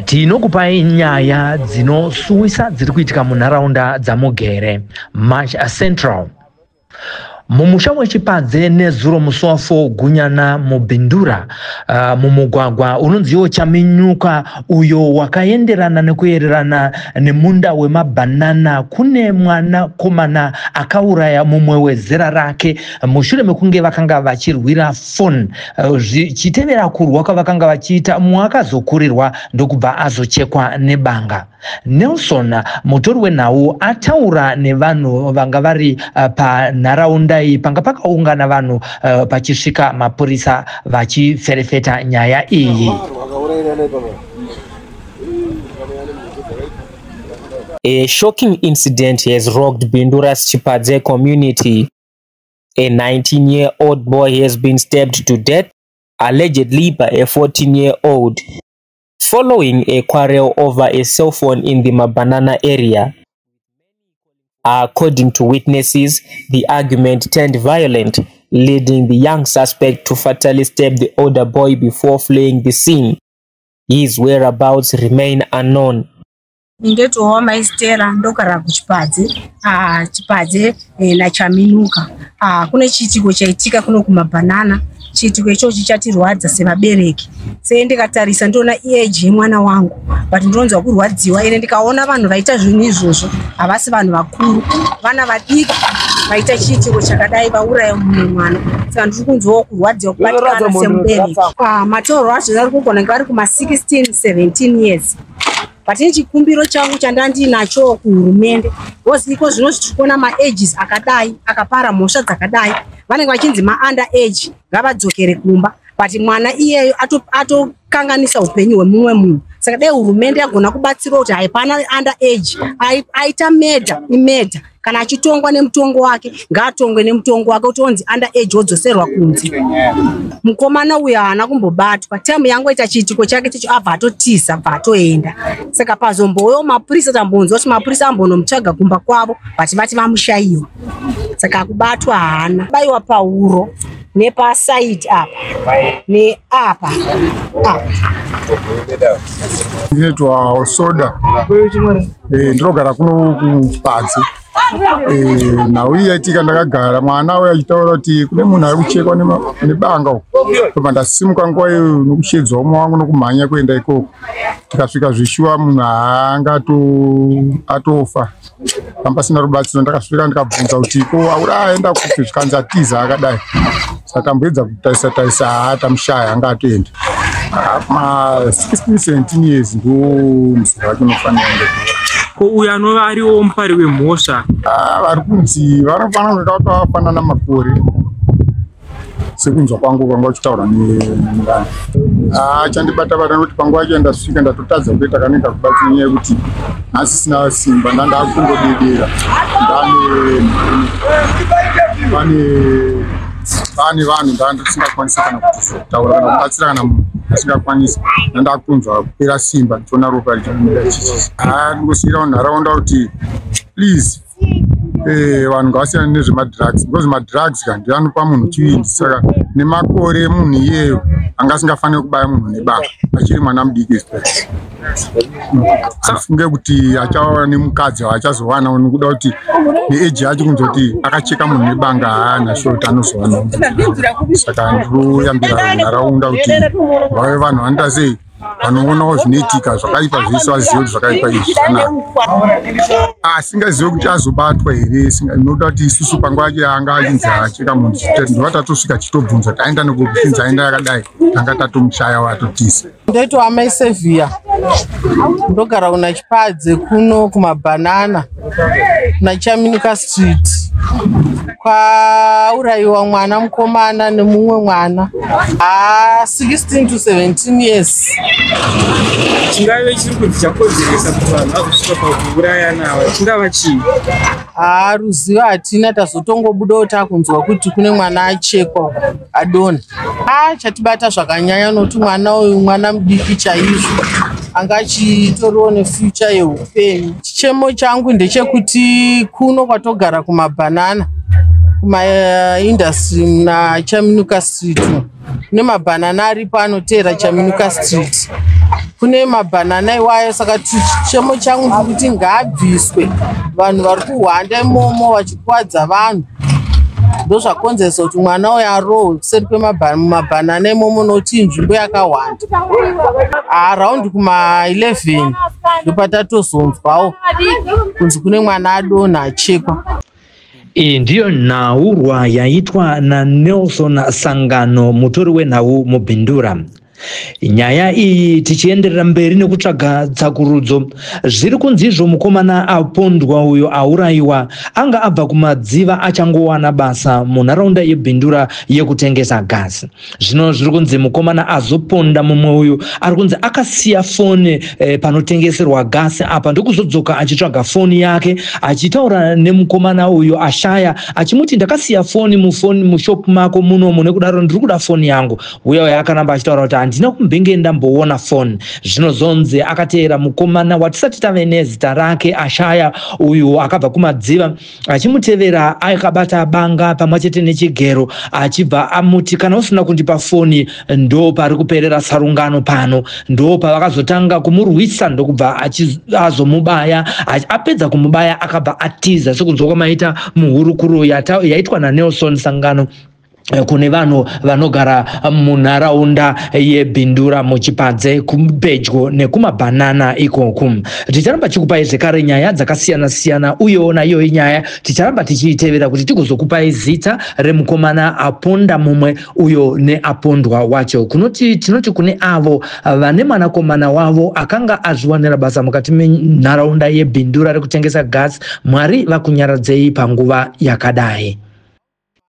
Tinokupai nyaya dzinosuwisa dziri kuitika munharaunda dzamugere Masha Central. Mumusha wechipadze nezuro muswafo gunyana mubindura mumugwagwa unonziwo chaminyuka uyo wakaenderana nekuyererana nemunda wemabanana. Kune mwana komana akauraya mumwe wezera rake mushure mekunge vakanga vachirwira foni. Chitevera kurwa kwavakanga vachiita mwakazokurirwa ndokubva azochekwa nebanga. Nelson mutori wenhau ataura nevanhu vanga vari panharaunda iyi panga pakaungana vanhu pachisvika mapurisa vachiferefeta nyaya iyi. A shocking incident has rocked Bindura's Chipadze community. A 19-year-old boy has been stabbed to death, allegedly by a 14-year-old, following a quarrel over a cell phone in the Mabanana area. According to witnesses, the argument turned violent, leading the young suspect to fatally stab the older boy before fleeing the scene. His whereabouts remain unknown. Ndetowa maistera ndokara kuchipadze chipadze na chaminuka kune chitiko chaitika kuno kumabanana. Chitiko ichochi chatirwadza sevabereki. Sei ndikatarisa ndona age mwana wangu but ndonzwa kurwadziwa ine ndikaona vanhu vaita zvinhu izvozvo havasi vanhu vakuru, vana vadiki vaita chitiko chakadai vauraya mumwe mwana. Saka ndiri kunzwawo kurwadziwa kubatikana semubereki. Matauro acho ari kugona kunge vari kuma 16-17 years. But chikumbiro changu chandandinacho kuhurumende iko zvino zvichikuona maages akadai akapara mhosva dzakadai vanenge vachinzi maunda age ngavadzokere kumba, but mwana iyeyo atokanganisa upenyu hwemumwe munhu. Saka dai hurumende yagona kubatsira kuti haipana under age aita medha imedha kana achitongwa nemutongo wake ngaatongwe nemutongo wake kuti onzi under age wodzoserwa kunzi. Mukomana uyu haana kumbobatwa. Time yangu ita chitiko chake chicho abva atotiza abva atoenda. Saka pazomboyo mapurisa tambonzwa kuti mapurisa ambonomutsvaga kumba kwavo but vati vamushayiwa. Saka kubatwa haana. Baiwa pauro nepaside apa neapa Ndinoitwa soda ndinogara kuno kupadze. Nhau iyi yaitika ndakagara mwana uyo achitaura kuti kune munhu ari kuchekwa nebanga uko. Ndasimuka nguva iyo nokushedzwa umwe wangu nokumhanya kuenda ikoko. Tikasvika zvishuwa munhu haanga atofa. Pasina rubatsiro ndakasvika ndikabvunza kuti ko auraenda kuti zvikanzi atiza akadai. Saka tamboedza kutarisa tamushaya anga atoenda. 16-17 years ndo muzera wake unofanira kunge. Ko uyo anova ariwo mupari wemhosva vari kunzi vanofanira kuita kuti vafanana makore sekunzwa kwangu kwanga uchitaura nevanhu. Chandibata nekuti panguva yacho ndasvika ndatotadza kuita kanenge kubatsira nyaya yekuti nhasi sina simba ndandakungodedera pane vanhu ndandisingakwanisa kana kutaura kana kubatsira kana munhu asingakwanisa ndandakunzwa kupera simba ndichiona ropa richimira chichi. Ndingosiyirawo nharaunda kuti please vanhu ngavasiyane nezvemadrugs because madrugs kandi anopa munhu chivindi. Saka nemakore munhu iyeyo anga asingafaniri kubaya munhu nebanga achiri mwana mudiki. Afunge kuti achaona nemukadzi waachazowana nekuda kuti neeji yacho kunzwa kuti akacheka munhu nebanga haana shoti anozowana. Saka ndiroyambira nharaunda kuti vave vanhu vanoita sei vanoonawo zvinoitika zvakaipa zvese vazive kuti zvakaipa izvi zvanaka. Asingazive kuti azobatwa here. Ndinoda kuti isusu panguva yake anga achinzi acheka munhu ndova tatosvika chitobvunza kuti aenda nekupinza aenda yakadai tanga tatomushaya watotisa. Ndoitwa Amai Sevia ndogara kuna Chipadze kuno kumabanana kuna Chaminuka Street. Kwaurayiwa mwana mukomana nemumwe mwana 16-17 years. chingave chiri kuti chakonzeresa kuti vanhu vazosvika pakuuraya nawo chingava chii? Ruzivo hatina, tazotongobudawo takunzwa kuti kune mwana achekwa adonha. Chatibata zvakanyanya nokuti mwana uyu mwana mudiki chaizvo anga achitoriwo nefuture yeupenyu. Chichemo changu ndechekuti kuno kwatogara kumabanana kumaindastry muna Chaminuka Street. Kune mabhanana aripo anoteera Chaminuka Street. Kune mabhanana iwayo, saka chichemo changu ndikuti ngaabviswe. Vanhu vari kuhwanda imomo vachikuwadza vanhu. Ndozvakonzeresa kuti mwana uyu arohwe kuseri kwemabhanana imomo nokuti nzvimbo yakawanda. Araundi kuma11 ndopatatozonzwawo kunzi kune mwana adonha achekwa. Iyi ndiyo nhaurwa yaitwa naNelson Sangano, mutori wenhau muBhindura. Nyaya iyi tichienderera mberi nekutsvaga tsakurudzo, zviri kunzi izvo mukomana apondwa uyo aurayiwa anga abva kumadziva achangowana basa munharaunda yeBhindura yekutengesa gasi. Zvino zviri kunzi mukomana azoponda mumwe uyu ari kunzi akasiya foni panotengeserwa gasi apa ndokuzodzoka achitsvaga foni yake achitaura nemukomana uyu ashaya achimuti ndakasiya foni mushopu mako munomu nekudaro ndiri kuda foni yangu. Uyo akanamba achitaura kuti handina kumbenge ndamboona foni. Zvinozonzi akateera mukomana watisati tave nezita rake Ashaya uyu akabva kumadziva achimutevera akabata banga pamwechete nechigero achibva amuti kana usina kundipa foni ndo pari kuperera sarungano pano. Ndo pavakazotanga kumurwisa ndokubva azomubaya. Apedza kumubaya akabva atiza sekunzwa maita muhurukuro yaitwa naNelson Sangano kune vanhu vanogara munharaunda yeBhindura muchipadze pedyo nekumabhanana ikoku. Ticharamba chikupai zvekare nyaya dzakasiyana siyana uyewo nayo inyaya ticharamba tichiitevera kuti tigozokupai zita remukomana aponda mumwe uyo neapondwa wacho. Tinoti kune avo vane mwanakomana wavo akanga azviwanira basa mukati menharaunda yeBhindura rekutengesa gasi, Mwari vakunyaradzei panguva yakadai.